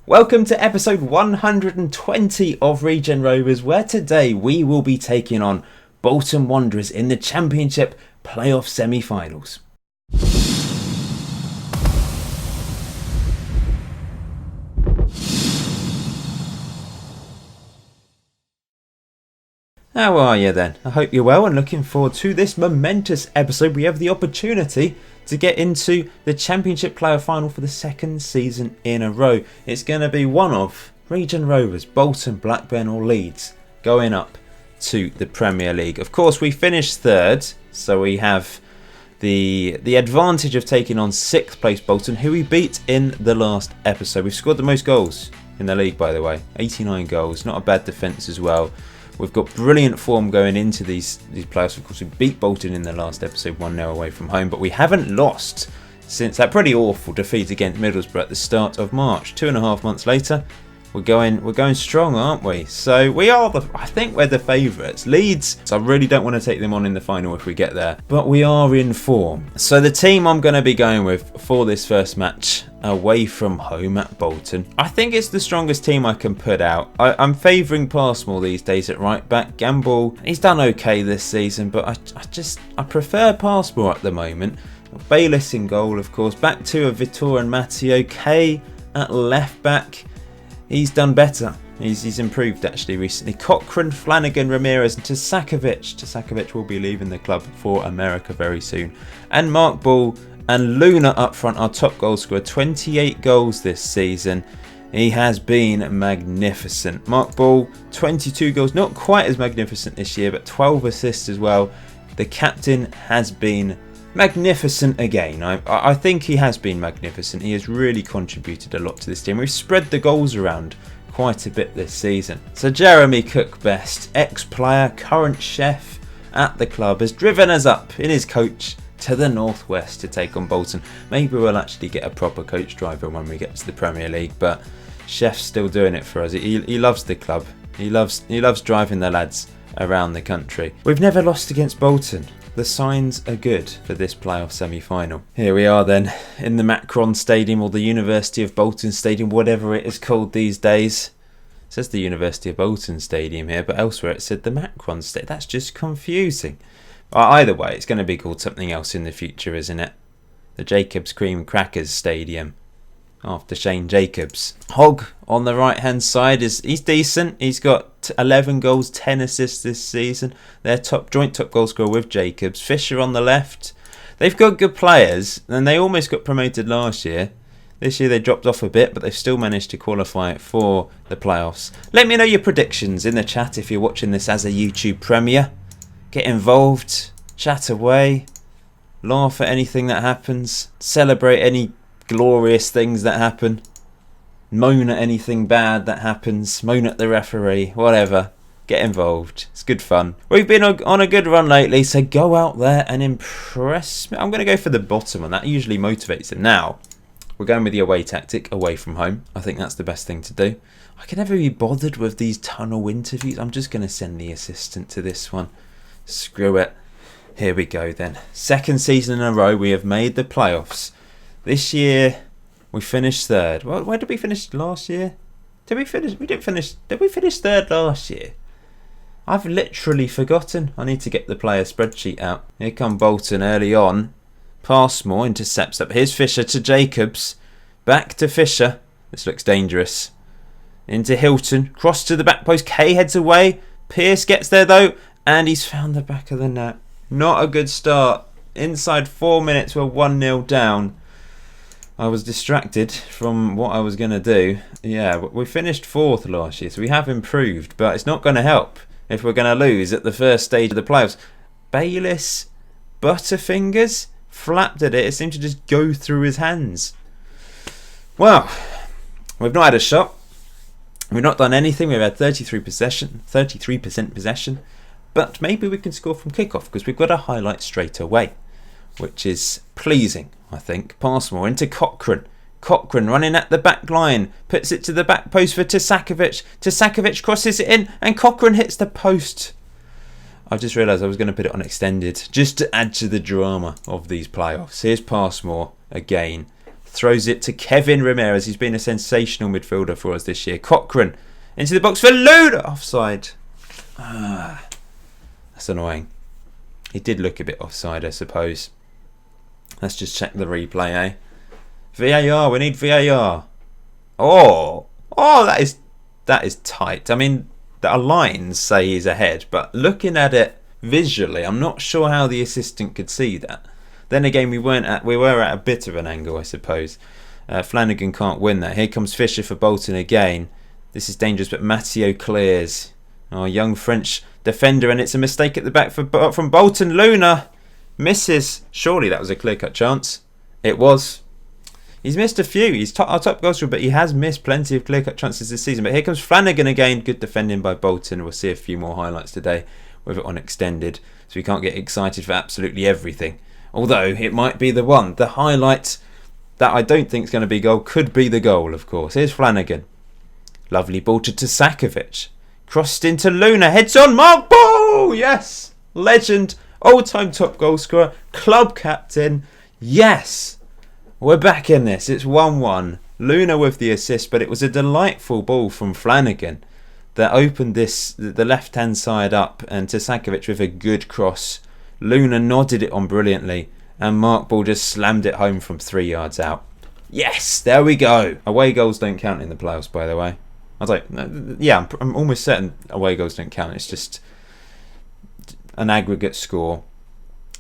Welcome to episode 120 of Regen Rovers, where today we will be taking on Bolton Wanderers in the Championship playoff semi-finals. How are you then? I hope you're well and looking forward to this momentous episode. We have the opportunity to get into the Championship playoff final for the second season in a row. It's going to be one of Regen Rovers, Bolton, Blackburn or Leeds going up to the Premier League. Of course, we finished third, so we have the advantage of taking on 6th place Bolton, who we beat in the last episode. We've scored the most goals in the league, by the way. 89 goals, not a bad defence as well. We've got brilliant form going into these playoffs. Of course, we beat Bolton in the last episode 1-0 away from home, but we haven't lost since that pretty awful defeat against Middlesbrough at the start of March. 2.5 months later, we're going strong, aren't we? So I think we're the favourites. Leeds, so I really don't want to take them on in the final if we get there, but we are in form. So the team I'm going to be going with for this first match away from home at Bolton, I think it's the strongest team I can put out. I'm favouring Passmore these days at right back. Gamble, he's done okay this season, but I prefer Passmore at the moment. Bayliss in goal, of course. Back two of Vitor and Matteo. Kay at left back. He's done better. He's improved actually recently. Cochrane, Flanagan, Ramirez and Tasakovic. Tasakovic will be leaving the club for America very soon. And Mark Ball and Luna up front, our top goal scorer. 28 goals this season. He has been magnificent. Mark Ball, 22 goals. Not quite as magnificent this year, but 12 assists as well. The captain has been magnificent again. I think he has been magnificent. He has really contributed a lot to this team. We've spread the goals around quite a bit this season. So Jeremy Cook-Best, ex-player, current chef at the club, has driven us up in his coach to the northwest to take on Bolton. Maybe we'll actually get a proper coach driver when we get to the Premier League, but Chef's still doing it for us. He loves the club. He loves driving the lads around the country. We've never lost against Bolton. The signs are good for this playoff semi-final. Here we are then in the Macron Stadium, or the University of Bolton Stadium, whatever it is called these days. It says the University of Bolton Stadium here, but elsewhere it said the Macron Stadium. That's just confusing. Either way, it's going to be called something else in the future, isn't it? The Jacobs Cream Crackers Stadium, after Shane Jacobs. Hogg on the right hand side, he's decent. He's got 11 goals, 10 assists this season. They're joint top goal scorer with Jacobs. Fisher on the left. They've got good players, and they almost got promoted last year. This year they dropped off a bit, but they've still managed to qualify for the playoffs. Let me know your predictions in the chat if you're watching this as a YouTube premiere. Get involved, chat away, laugh at anything that happens, celebrate any glorious things that happen, moan at anything bad that happens, moan at the referee, whatever. Get involved. It's good fun. We've been on a good run lately, so go out there and impress me. I'm going to go for the bottom one. That usually motivates them. Now, we're going with the away tactic, away from home. I think that's the best thing to do. I can never be bothered with these tunnel interviews. I'm just going to send the assistant to this one. Screw it. Here we go then. Second season in a row we have made the playoffs. This year we finished third. Well, where did we finish last year? Did we finish third last year? I've literally forgotten. I need to get the player spreadsheet out. Here come Bolton early on. Passmore intercepts up. Here's Fisher to Jacobs. Back to Fisher. This looks dangerous. Into Hilton. Cross to the back post. Kay heads away. Pearce gets there though. And he's found the back of the net. Not a good start. Inside 4 minutes we're 1-0 down. I was distracted from what I was going to do. Yeah, we finished 4th last year, so we have improved. But it's not going to help if we're going to lose at the first stage of the playoffs. Bayliss, Butterfingers, flapped at it. It seemed to just go through his hands. Well, we've not had a shot. We've not done anything. We've had 33% possession. But maybe we can score from kickoff because we've got a highlight straight away, which is pleasing, I think. Passmore into Cochrane. Cochrane running at the back line. Puts it to the back post for Tasakovic. Tasakovic crosses it in and Cochrane hits the post. I just realised I was going to put it on extended just to add to the drama of these playoffs. Here's Passmore again. throws it to Kevin Ramirez. He's been a sensational midfielder for us this year. Cochrane into the box for Luna. Offside. That's annoying. He did look a bit offside, I suppose. Let's just check the replay, eh? VAR, we need VAR. Oh, that is tight. I mean, our lines say he's ahead, but looking at it visually, I'm not sure how the assistant could see that. Then again, we were at a bit of an angle, I suppose. Flanagan can't win that. Here comes Fisher for Bolton again. This is dangerous, but Matteo clears. Oh, young French defender, and it's a mistake at the back from Bolton. Luna misses. Surely that was a clear-cut chance. It was. He's missed a few. He's our top goal scorer, but he has missed plenty of clear-cut chances this season. But here comes Flanagan again. Good defending by Bolton. We'll see a few more highlights today with it on extended, so we can't get excited for absolutely everything. Although it might be the one. The highlight that I don't think is going to be goal could be the goal, of course. Here's Flanagan. Lovely ball to Sakovic. Crossed into Luna. Heads on. Mark Ball. Yes. Legend. All-time top goal scorer. Club captain. Yes. We're back in this. It's 1-1. Luna with the assist, but it was a delightful ball from Flanagan that opened the left-hand side up, and Sakovic with a good cross. Luna nodded it on brilliantly, and Mark Ball just slammed it home from 3 yards out. Yes, there we go. Away goals don't count in the playoffs, by the way. I was like, yeah, I'm almost certain away goals don't count. It's just an aggregate score,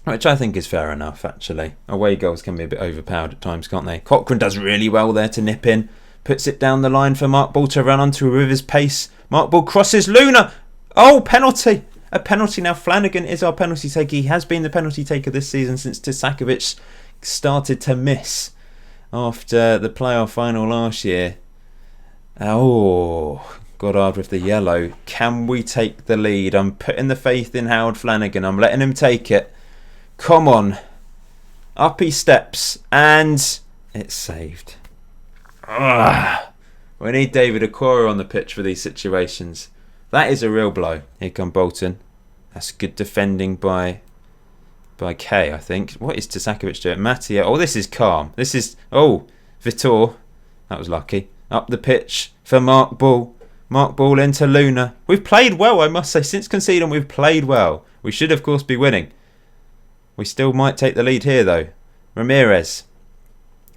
which I think is fair enough, actually. Away goals can be a bit overpowered at times, can't they? Cochrane does really well there to nip in. Puts it down the line for Mark Ball to run onto a Rivers pace. Mark Ball crosses Luna. Oh, penalty. A penalty now. Flanagan is our penalty taker. He has been the penalty taker this season since Sakovic started to miss after the playoff final last year. Oh, Goddard with the yellow. Can we take the lead? I'm putting the faith in Howard Flanagan. I'm letting him take it. Come on. Up he steps. And it's saved. We need David Okwara on the pitch for these situations. That is a real blow. Here come Bolton. That's good defending by Kay, I think. What is Sakovic doing? Mattia. Oh, this is calm. This is... Oh, Vitor. That was lucky. Up the pitch for Mark Ball. Mark Ball into Luna. We've played well, I must say. Since conceding, we've played well. We should, of course, be winning. We still might take the lead here, though. Ramirez.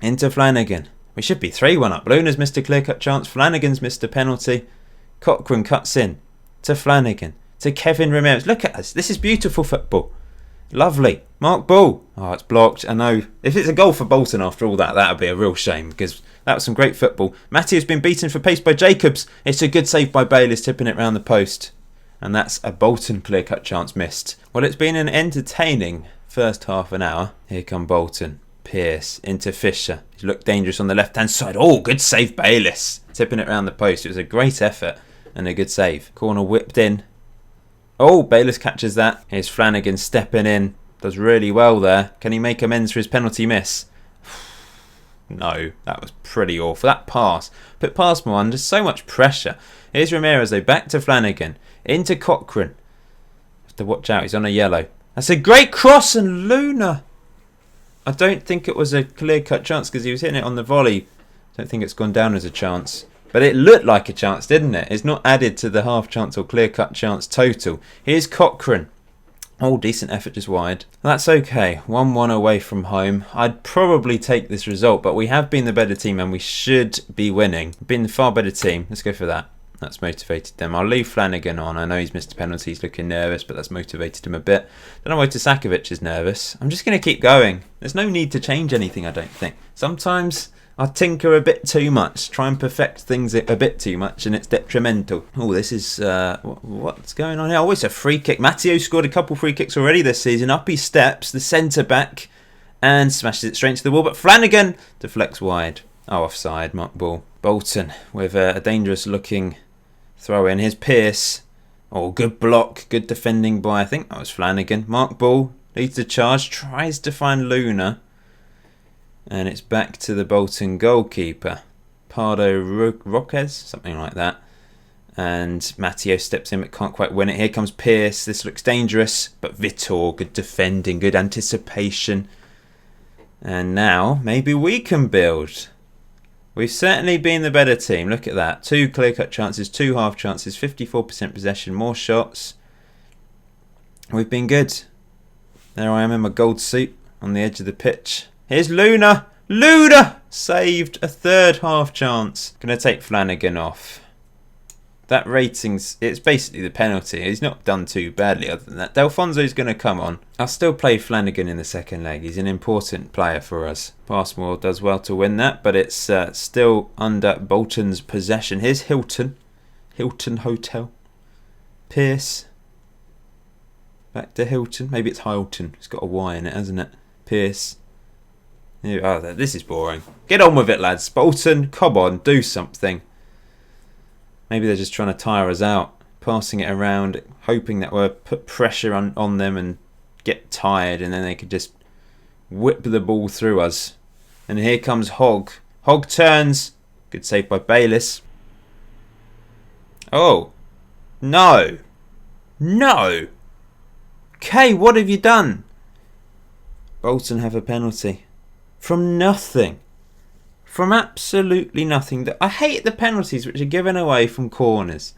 Into Flanagan. We should be 3-1 up. Luna's missed a clear-cut chance. Flanagan's missed a penalty. Cochrane cuts in to Flanagan. To Kevin Ramirez. Look at us. This is beautiful football. Lovely. Mark Ball. Oh, it's blocked. I know. If it's a goal for Bolton after all that would be a real shame, because that was some great football. Matty has been beaten for pace by Jacobs. It's a good save by Bayliss, tipping it round the post. And that's a Bolton clear-cut chance missed. Well, it's been an entertaining first half an hour. Here come Bolton. Pearce into Fisher. He's looked dangerous on the left-hand side. Oh, good save, Bayliss. Tipping it round the post. It was a great effort and a good save. Corner whipped in. Oh, Bayliss catches that. Here's Flanagan stepping in. Does really well there. Can he make amends for his penalty miss? No, that was pretty awful. That pass put past me under so much pressure. Here's Ramirez though, back to Flanagan. Into Cochrane. Have to watch out, he's on a yellow. That's a great cross, and Luna. I don't think it was a clear-cut chance because he was hitting it on the volley. I don't think it's gone down as a chance. But it looked like a chance, didn't it? It's not added to the half chance or clear-cut chance total. Here's Cochrane. Oh, decent effort just wide. That's okay. 1-1 away from home. I'd probably take this result, but we have been the better team and we should be winning. We've been the far better team. Let's go for that. That's motivated them. I'll leave Flanagan on. I know he's missed a penalty. He's looking nervous, but that's motivated him a bit. Don't know why Sakovic is nervous. I'm just going to keep going. There's no need to change anything, I don't think. Sometimes I tinker a bit too much, try and perfect things a bit too much, and it's detrimental. Oh, this is... what's going on here? Oh, it's a free kick. Matteo scored a couple free kicks already this season. Up he steps, the centre-back, and smashes it straight into the wall. But Flanagan deflects wide. Oh, offside, Mark Ball. Bolton with a dangerous-looking throw in. Here's Pearce. Oh, good block. Good defending by, I think that was Flanagan. Mark Ball leads the charge. Tries to find Luna. And it's back to the Bolton goalkeeper. Pardo Roquez, something like that. And Matteo steps in but can't quite win it. Here comes Pearce. This looks dangerous. But Vitor, good defending, good anticipation. And now maybe we can build. We've certainly been the better team. Look at that. 2 clear-cut chances, 2 half chances, 54% possession, more shots. We've been good. There I am in my gold suit on the edge of the pitch. Here's Luna. Luna saved a 3rd half chance. Going to take Flanagan off. That rating's, it's basically the penalty. He's not done too badly other than that. Delfonso's going to come on. I'll still play Flanagan in the second leg. He's an important player for us. Passmore does well to win that, but it's still under Bolton's possession. Here's Hilton. Hilton Hotel. Pierce. Back to Hilton. Maybe it's Hilton. It's got a Y in it, hasn't it? Pierce. Oh, this is boring. Get on with it, lads. Bolton, come on, do something. Maybe they're just trying to tire us out. Passing it around, hoping that we'll put pressure on them and get tired, and then they could just whip the ball through us. And here comes Hogg. Hogg turns. Good save by Bayliss. Oh. No. No. Kay, what have you done? Bolton have a penalty. From nothing. From absolutely nothing. I hate the penalties which are given away from corners.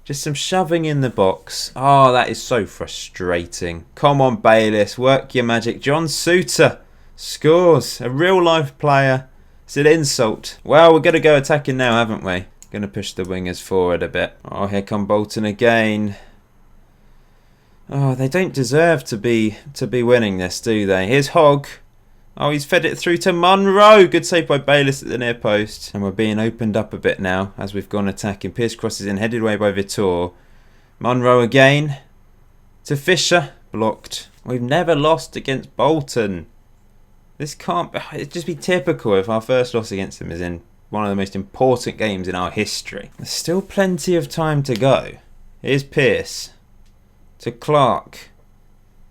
Just some shoving in the box. Oh, that is so frustrating. Come on, Bayliss. Work your magic. John Suter scores. A real life player. It's an insult. Well, we're going to go attacking now, haven't we? Going to push the wingers forward a bit. Oh, here come Bolton again. Oh, they don't deserve to be winning this, do they? Here's Hogg. Oh, he's fed it through to Munro. Good save by Bayliss at the near post. And we're being opened up a bit now as we've gone attacking. Pierce crosses in, headed away by Vitor. Munro again. To Fisher. Blocked. We've never lost against Bolton. This can't... It'd just be typical if our first loss against them is in one of the most important games in our history. There's still plenty of time to go. Here's Pierce. To Clark.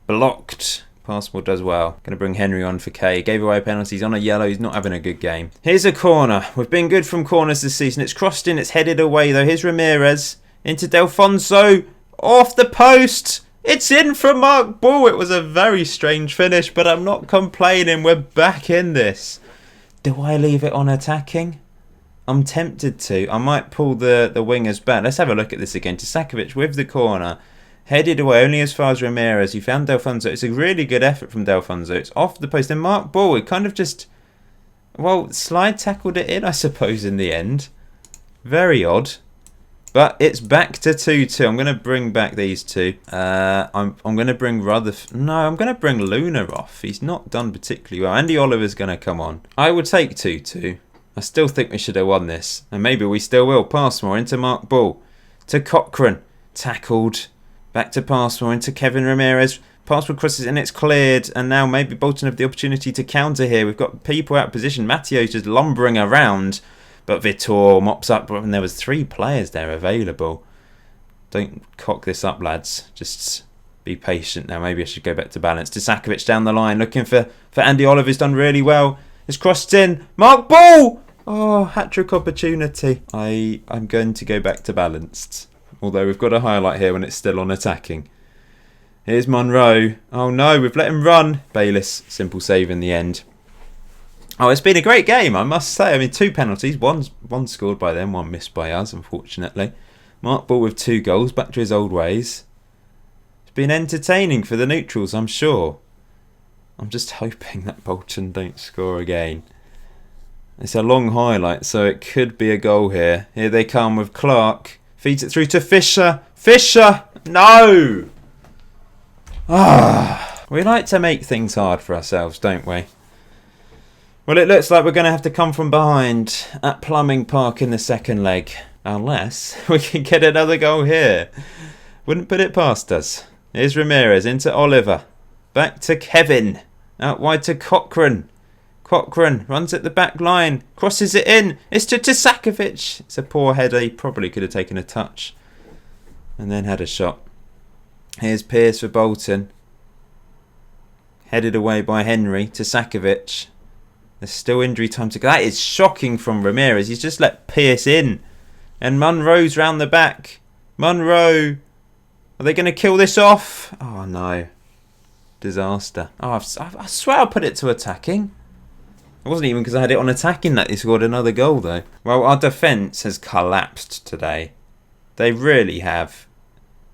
Blocked. Passmore does well. Going to bring Henry on for Kay. Gave away a penalty. He's on a yellow. He's not having a good game. Here's a corner. We've been good from corners this season. It's crossed in. It's headed away though. Here's Ramirez. Into Delfonso. Off the post. It's in from Mark Ball. It was a very strange finish, but I'm not complaining. We're back in this. Do I leave it on attacking? I'm tempted to. I might pull the wingers back. Let's have a look at this again. Tasakovic with the corner. Headed away only as far as Ramirez. He found Delfonso. It's a really good effort from Delfonso. It's off the post. And Mark Ball, it kind of just... Well, slide tackled it in, I suppose, in the end. Very odd. But it's back to 2-2. I'm going to bring back these two. I'm going to bring Rutherford... No, I'm going to bring Luna off. He's not done particularly well. Andy Oliver's going to come on. I would take 2-2. I still think we should have won this. And maybe we still will. Passmore into Mark Ball. To Cochrane. Tackled. Back to Passmore into Kevin Ramirez. Passmore crosses and it's cleared. And now maybe Bolton have the opportunity to counter here. We've got people out of position. Matteo's just lumbering around. But Vitor mops up. And there was 3 players there available. Don't cock this up, lads. Just be patient now. Maybe I should go back to balance. Tasakovic down the line. Looking for Andy Oliver. He's done really well. It's crossed in. Mark Ball! Oh, hat-trick opportunity. I'm going to go back to balanced. Although we've got a highlight here when it's still on attacking. Here's Munro. Oh no, we've let him run. Bayliss, simple save in the end. Oh, it's been a great game, I must say. I mean, 2 penalties. One scored by them, 1 missed by us, unfortunately. Mark Ball with 2 goals, back to his old ways. It's been entertaining for the neutrals, I'm sure. I'm just hoping that Bolton don't score again. It's a long highlight, so it could be a goal here. Here they come with Clark. Feeds it through to Fisher. Fisher! No! We like to make things hard for ourselves, don't we? Well, it looks like we're going to have to come from behind at Plumbing Park in the second leg. Unless we can get another goal here. Wouldn't put it past us. Here's Ramirez into Oliver. Back to Kevin. Out wide to Cochrane. Cochrane runs at the back line. Crosses it in. It's to Tasakovic. It's a poor header. He probably could have taken a touch. And then had a shot. Here's Pierce for Bolton. Headed away by Henry. Tasakovic. There's still injury time to go. That is shocking from Ramirez. He's just let Pierce in. And Munro's round the back. Munro. Are they going to kill this off? Oh no. Disaster. Oh, I swear I put it to attacking. It wasn't even because I had it on attacking that they scored another goal, though. Well, our defence has collapsed today. They really have.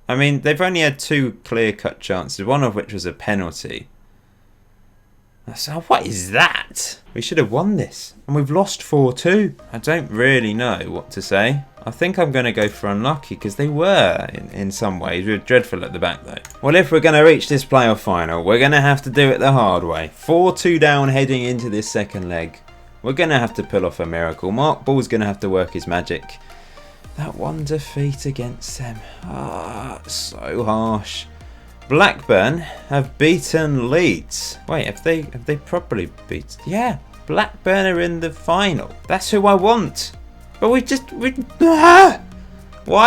I mean, they've only had 2 clear-cut chances, one of which was a penalty. So what is that? We should have won this. And we've lost 4-2. I don't really know what to say. I think I'm going to go for unlucky because they were, in some ways. We were dreadful at the back, though. Well, if we're going to reach this playoff final, we're going to have to do it the hard way. 4-2 down heading into this second leg. We're going to have to pull off a miracle. Mark Ball's going to have to work his magic. That one defeat against them. So harsh. Blackburn have beaten Leeds. Wait, have they properly beaten? Yeah, Blackburn are in the final. That's who I want. But why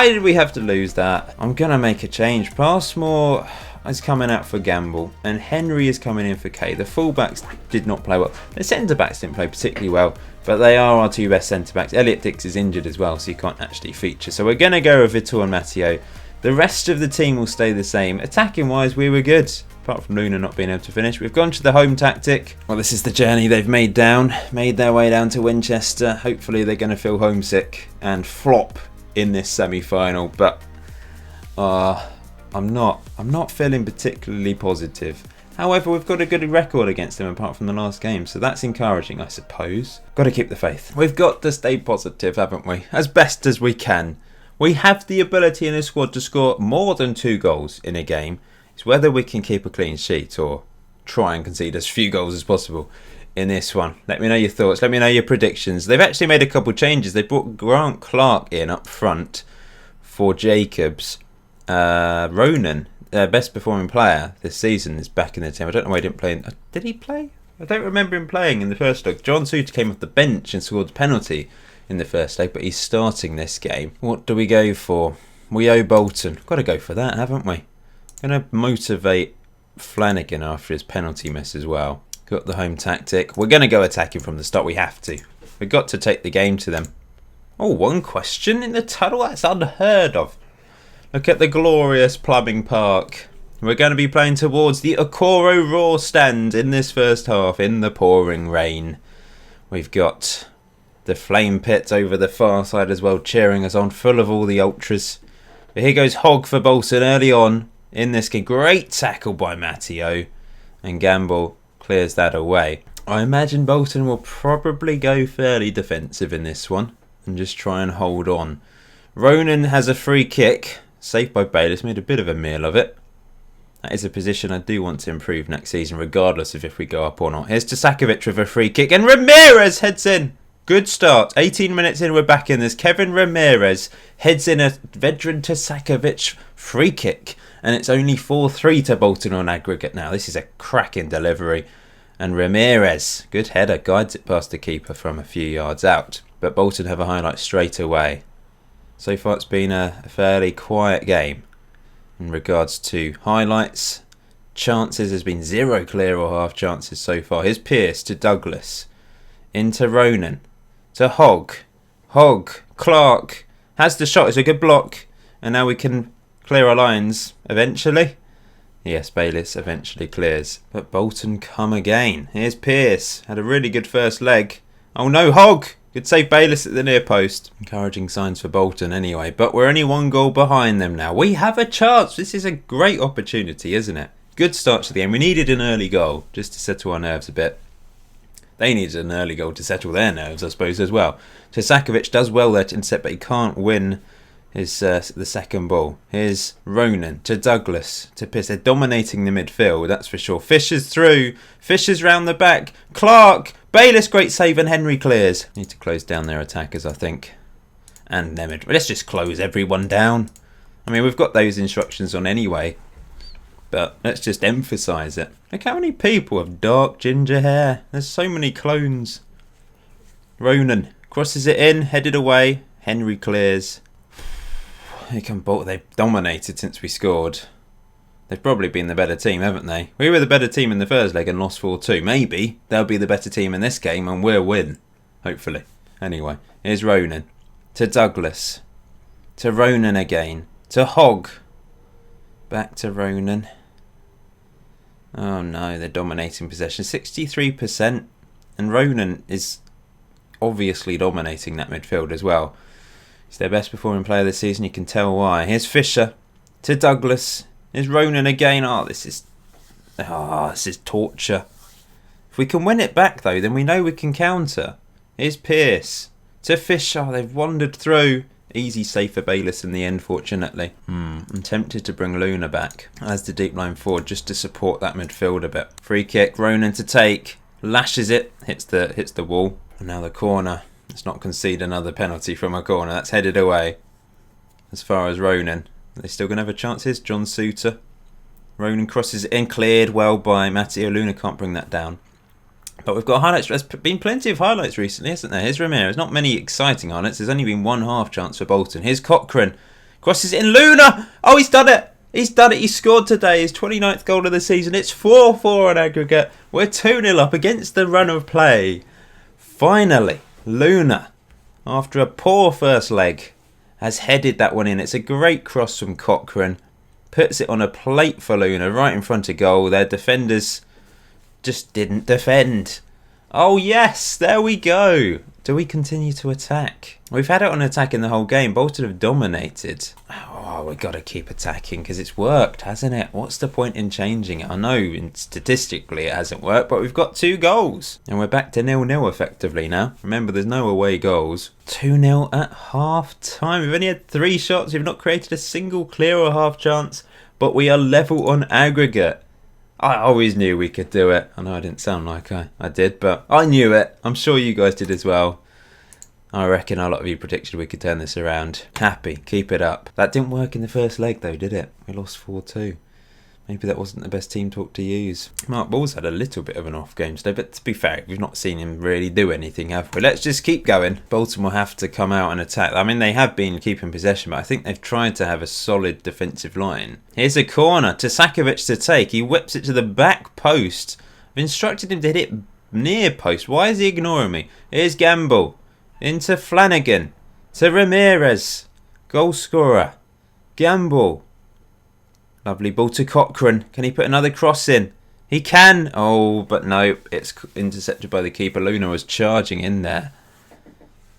did we have to lose that? I'm going to make a change. Passmore is coming out for Gamble and Henry is coming in for Kay. The fullbacks did not play well. The centre-backs didn't play particularly well, but they are our 2 best centre-backs. Elliot Dix is injured as well, so he can't actually feature. So we're going to go with Vitor and Matteo. The rest of the team will stay the same. Attacking-wise, we were good. Apart from Luna not being able to finish. We've gone to the home tactic. Well, this is the journey they've made their way down to Winchester. Hopefully they're going to feel homesick and flop in this semi-final. But I'm not feeling particularly positive. However, we've got a good record against them apart from the last game. So that's encouraging, I suppose. Got to keep the faith. We've got to stay positive, haven't we? As best as we can. We have the ability in this squad to score more than 2 goals in a game. It's whether we can keep a clean sheet or try and concede as few goals as possible in this one. Let me know your thoughts. Let me know your predictions. They've actually made a couple of changes. They brought Grant Clark in up front for Jacobs. Ronan, their best performing player this season, is back in the team. I don't know why he didn't play. Did he play? I don't remember him playing in the first leg. John Suter came off the bench and scored the penalty in the first leg, but he's starting this game. What do we go for? We owe Bolton. Got to go for that, haven't we? Going to motivate Flanagan after his penalty miss as well. Got the home tactic. We're going to go attacking from the start. We have to. We've got to take the game to them. Oh, one question in the tunnel? That's unheard of. Look at the glorious Plumbing Park. We're going to be playing towards the Okoro Raw stand in this first half in the pouring rain. We've got the flame pit over the far side as well, cheering us on, full of all the ultras. But here goes Hogg for Bolton early on in this game. Great tackle by Matteo, and Gamble clears that away. I imagine Bolton will probably go fairly defensive in this one and just try and hold on. Ronan has a free kick, saved by Bayliss, made a bit of a meal of it. That is a position I do want to improve next season, regardless of if we go up or not. Here's Tasakovic with a free kick, and Ramirez heads in. Good start. 18 minutes in, we're back in this. Kevin Ramirez heads in a Vedran Tasakovic free kick. And it's only 4-3 to Bolton on aggregate now. This is a cracking delivery. And Ramirez, good header, guides it past the keeper from a few yards out. But Bolton have a highlight straight away. So far it's been a fairly quiet game in regards to highlights. Chances, there's been 0 clear or half chances so far. Here's Pearce to Douglas. Into Ronan. To Hogg. Clark has the shot. It's a good block. And now we can clear our lines eventually. Yes, Bayliss eventually clears. But Bolton come again. Here's Pearce. Had a really good first leg. Oh no, Hogg! Good save Bayliss at the near post. Encouraging signs for Bolton anyway. But we're only 1 goal behind them now. We have a chance. This is a great opportunity, isn't it? Good start to the game. We needed an early goal just to settle our nerves a bit. They needed an early goal to settle their nerves, I suppose, as well. Tasakovic does well there to intercept, but he can't win his the second ball. Here's Ronan to Douglas to Pearce. They're dominating the midfield, that's for sure. Fisher's through. Fisher's round the back. Clark. Bayliss, great save, and Henry clears. Need to close down their attackers, I think. And them. Let's just close everyone down. I mean, we've got those instructions on anyway. But let's just emphasise it. Look how many people have dark ginger hair. There's so many clones. Ronan crosses it in, headed away. Henry clears. Here come Bolton. They've dominated since we scored. They've probably been the better team, haven't they? We were the better team in the first leg and lost 4-2. Maybe they'll be the better team in this game and we'll win. Hopefully. Anyway, here's Ronan. To Douglas. To Ronan again. To Hogg. Back to Ronan. Oh no, they're dominating possession. 63%. And Ronan is obviously dominating that midfield as well. He's their best performing player this season. You can tell why. Here's Fisher to Douglas. Here's Ronan again. This is torture. If we can win it back though, then we know we can counter. Here's Pearce to Fisher. They've wandered through. Easy save for Bayliss in the end, fortunately. I'm tempted to bring Luna back as the deep line forward just to support that midfield a bit. Free kick, Ronan to take. Lashes it, hits the wall. And now the corner. Let's not concede another penalty from a corner. That's headed away. As far as Ronan. Are they still going to have a chance? Here's John Suter. Ronan crosses it in, cleared well by Matteo. Luna can't bring that down. But we've got highlights. There's been plenty of highlights recently, hasn't there? Here's Ramirez. Not many exciting highlights. There's only been one half chance for Bolton. Here's Cochrane. Crosses it in. Luna! Oh, he's done it! He's done it. He scored today. His 29th goal of the season. It's 4-4 on aggregate. We're 2-0 up against the run of play. Finally, Luna, after a poor first leg, has headed that one in. It's a great cross from Cochrane. Puts it on a plate for Luna right in front of goal. Their defenders just didn't defend. Oh yes, there we go. Do we continue to attack? We've had it on attacking the whole game. Bolton have dominated. Oh, we've got to keep attacking because it's worked, hasn't it? What's the point in changing it? I know statistically it hasn't worked, but we've got 2 goals. And we're back to 0-0 effectively now. Remember, there's no away goals. 2-0 at half time. We've only had 3 shots. We've not created a single clear or half chance, but we are level on aggregate. I always knew we could do it. I know I didn't sound like I did, but I knew it. I'm sure you guys did as well. I reckon a lot of you predicted we could turn this around. Happy. Keep it up. That didn't work in the first leg though, did it? We lost 4-2. Maybe that wasn't the best team talk to use. Mark Ball's had a little bit of an off game today, but to be fair, we've not seen him really do anything, have we? Let's just keep going. Bolton will have to come out and attack. I mean, they have been keeping possession, but I think they've tried to have a solid defensive line. Here's a corner to Sakovic to take. He whips it to the back post. I've instructed him to hit it near post. Why is he ignoring me? Here's Gamble. Into Flanagan. To Ramirez. Goal scorer. Gamble. Lovely ball to Cochrane. Can he put another cross in? He can. Oh, but no. It's intercepted by the keeper. Luna was charging in there.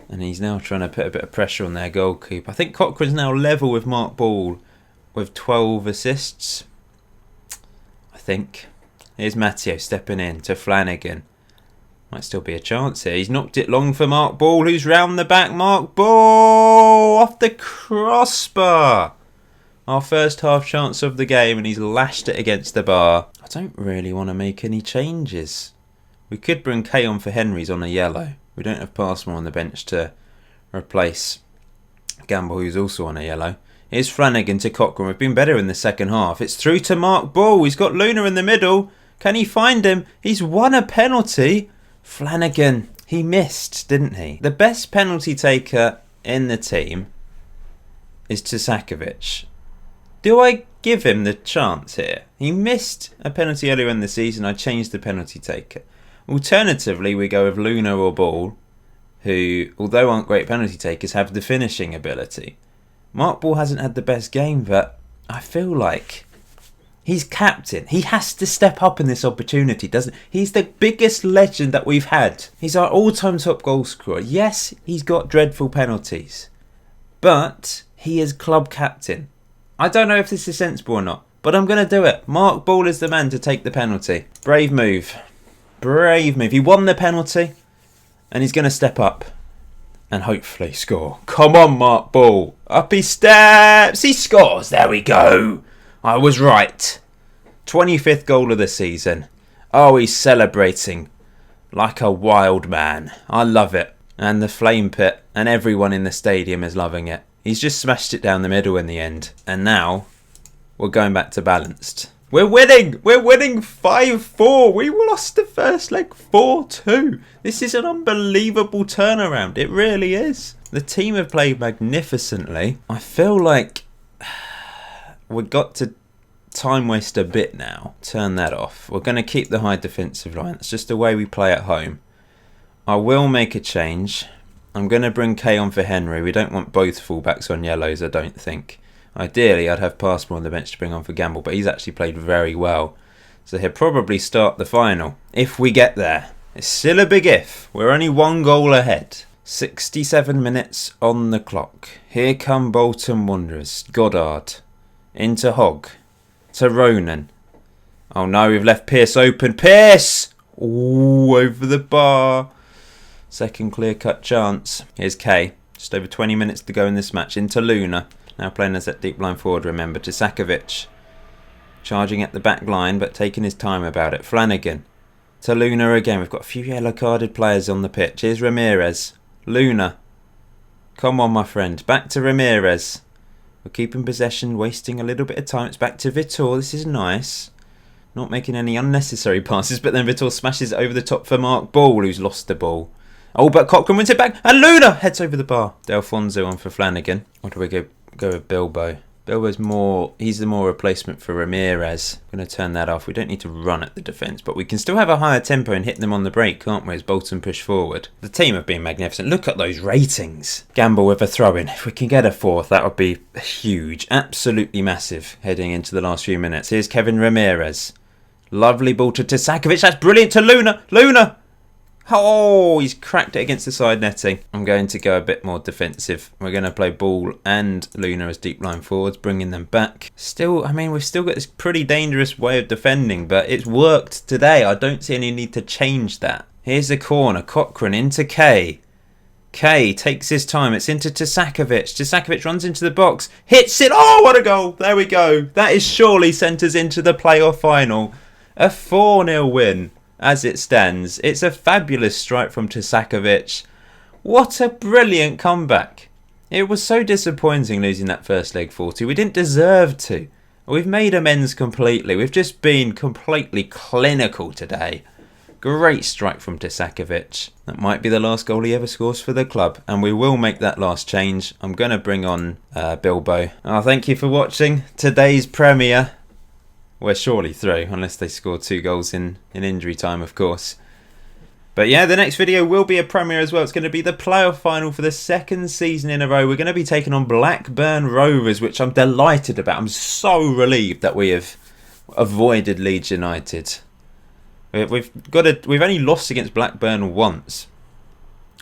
And he's now trying to put a bit of pressure on their goalkeeper. I think Cochrane's now level with Mark Ball with 12 assists. I think. Here's Matteo stepping in to Flanagan. Might still be a chance here. He's knocked it long for Mark Ball. Who's round the back? Mark Ball off the crossbar. Our first half chance of the game, and he's lashed it against the bar. I don't really want to make any changes. We could bring Kay on for Henry's on a yellow. We don't have Passmore on the bench to replace Gamble, who's also on a yellow. Here's Flanagan to Cochrane. We've been better in the second half. It's through to Mark Ball. He's got Luna in the middle. Can he find him? He's won a penalty. Flanagan, he missed, didn't he? The best penalty taker in the team is Sakovic. Do I give him the chance here? He missed a penalty earlier in the season. I changed the penalty taker. Alternatively, we go with Luna or Ball, who, although aren't great penalty takers, have the finishing ability. Mark Ball hasn't had the best game, but I feel like he's captain. He has to step up in this opportunity, doesn't he? He's the biggest legend that we've had. He's our all-time top goal scorer. Yes, he's got dreadful penalties, but he is club captain. I don't know if this is sensible or not, but I'm going to do it. Mark Ball is the man to take the penalty. Brave move. Brave move. He won the penalty, and he's going to step up and hopefully score. Come on, Mark Ball. Up he steps. He scores. There we go. I was right. 25th goal of the season. Oh, he's celebrating like a wild man. I love it. And the flame pit and everyone in the stadium is loving it. He's just smashed it down the middle in the end. And now we're going back to balanced. We're winning. We're winning 5-4. We lost the first leg 4-2. This is an unbelievable turnaround. It really is. The team have played magnificently. I feel like we've got to time waste a bit now. Turn that off. We're going to keep the high defensive line. It's just the way we play at home. I will make a change. I'm going to bring Kay on for Henry. We don't want both fullbacks on yellows, I don't think. Ideally, I'd have Passmore on the bench to bring on for Gamble, but he's actually played very well. So he'll probably start the final, if we get there. It's still a big if. We're only 1 goal ahead. 67 minutes on the clock. Here come Bolton Wanderers. Goddard. Into Hogg. To Ronan. Oh no, we've left Pearce open. Pearce! Ooh, over the bar. Second clear-cut chance. Here's Kay. Just over 20 minutes to go in this match. Into Luna. Now playing as that deep line forward, remember. To Sakovic. Charging at the back line, but taking his time about it. Flanagan. To Luna again. We've got a few yellow-carded players on the pitch. Here's Ramirez. Luna. Come on, my friend. Back to Ramirez. We're keeping possession, wasting a little bit of time. It's back to Vitor. This is nice. Not making any unnecessary passes, but then Vitor smashes it over the top for Mark Ball, who's lost the ball. Oh, but Cochrane wins it back, and Luna heads over the bar. Delfonso on for Flanagan. Or do we go with Bilbo? Bilbo's he's the more replacement for Ramirez. I'm going to turn that off. We don't need to run at the defence, but we can still have a higher tempo and hit them on the break, can't we, as Bolton push forward. The team have been magnificent. Look at those ratings. Gamble with a throw-in. If we can get a fourth, that would be huge. Absolutely massive heading into the last few minutes. Here's Kevin Ramirez. Lovely ball to Sakovic. That's brilliant to Luna. Luna! Oh, he's cracked it against the side netting. I'm going to go a bit more defensive. We're going to play Ball and Luna as deep line forwards, bringing them back. Still, I mean, we've still got this pretty dangerous way of defending, but it's worked today. I don't see any need to change that. Here's the corner. Cochrane into Kay. Kay takes his time. It's into Sakovic. Sakovic runs into the box. Hits it. Oh, what a goal. There we go. That is surely sent us into the playoff final. A 4-0 win. As it stands, it's a fabulous strike from Sakovic. What a brilliant comeback. It was so disappointing losing that first leg 40. We didn't deserve to. We've made amends completely. We've just been completely clinical today. Great strike from Sakovic. That might be the last goal he ever scores for the club. And we will make that last change. I'm going to bring on Bilbo. Oh, thank you for watching today's premiere. We're surely through, unless they score 2 goals in injury time, of course. But yeah, the next video will be a premiere as well. It's going to be the playoff final for the 2nd season in a row. We're going to be taking on Blackburn Rovers, which I'm delighted about. I'm so relieved that we have avoided Leeds United. We've only lost against Blackburn once.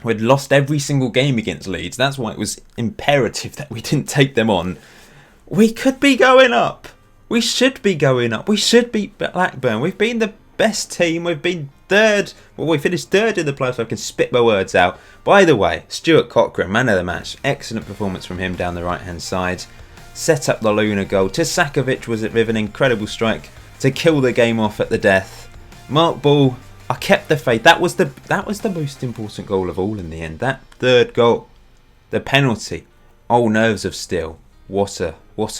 We'd lost every single game against Leeds. That's why it was imperative that we didn't take them on. We could be going up. We should be going up. We should beat Blackburn. We've been the best team. We've been third. Well, we finished third in the playoffs, so I can spit my words out. By the way, Stuart Cochrane, man of the match. Excellent performance from him down the right-hand side. Set up the Luna goal. Sakovic was with an incredible strike to kill the game off at the death. Mark Ball, I kept the faith. That was the most important goal of all in the end. That third goal. The penalty. Oh, nerves of steel. What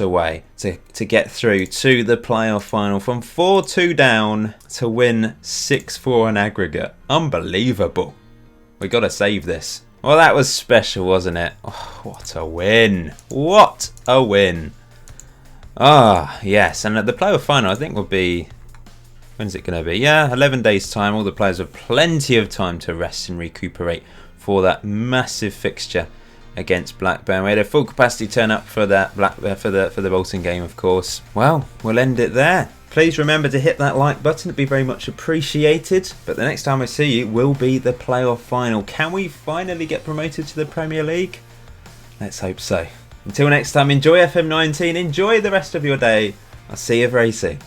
a way to get through to the playoff final from 4-2 down to win 6-4 in aggregate. Unbelievable. We got to save this. Well, that was special, wasn't it? Oh, what a win. What a win. Ah, yes. And at the playoff final, I think will be... When's it going to be? Yeah, 11 days' time. All the players have plenty of time to rest and recuperate for that massive fixture against Blackburn. We had a full capacity turn up for that for the Bolton game, of course. Well, we'll end it there. Please remember to hit that like button. It'd be very much appreciated. But the next time I see you will be the playoff final. Can we finally get promoted to the Premier League? Let's hope so. Until next time, enjoy FM19. Enjoy the rest of your day. I'll see you very soon.